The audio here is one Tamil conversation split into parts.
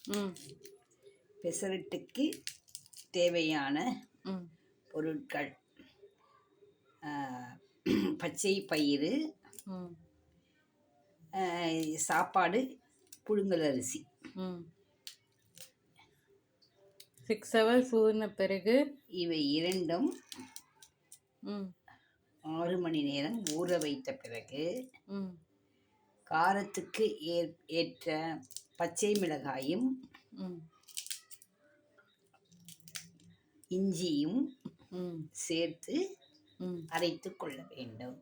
ம் பெசரட்டுக்கு தேவையான ம் பொருட்கள்: பச்சை பயிறு, ம் சாப்பாடு, புழுங்கல் அரிசி. ம் 6 hours ஊறின பிறகு இவை இரண்டும் ம் 6 மணி நேரம் ஊற வைத்த பிறகு ம் காரத்துக்கு ஏற்ற பச்சை மிளகாயும் ம் இஞ்சியும் ம் சேர்த்து ம் அரைத்து கொள்ள வேண்டும்.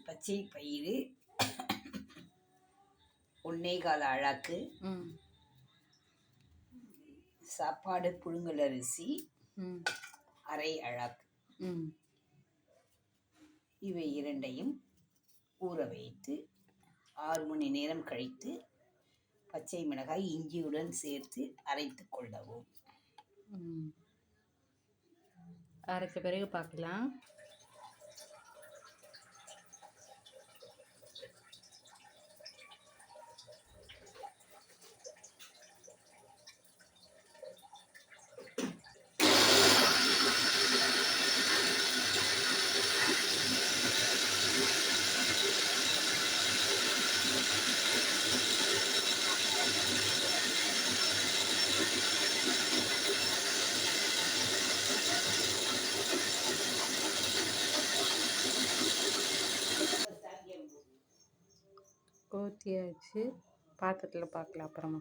பச்சை பயிறு 1.25 அழாக்கு, ம் சாப்பாடு புழுங்கல் அரிசி ம் 1/2 அழாக்கு. ம் இவை இரண்டையும் ஊற வைத்து 6 மணி நேரம் கழித்து பச்சை மிளகாய் இஞ்சியுடன் சேர்த்து அரைத்து கொள்ளவும். அரைச்ச பிறகு பார்க்கலாம். ஊற்றியாச்சு. பாத்திரத்தில் பார்க்கலாம் அப்புறமா.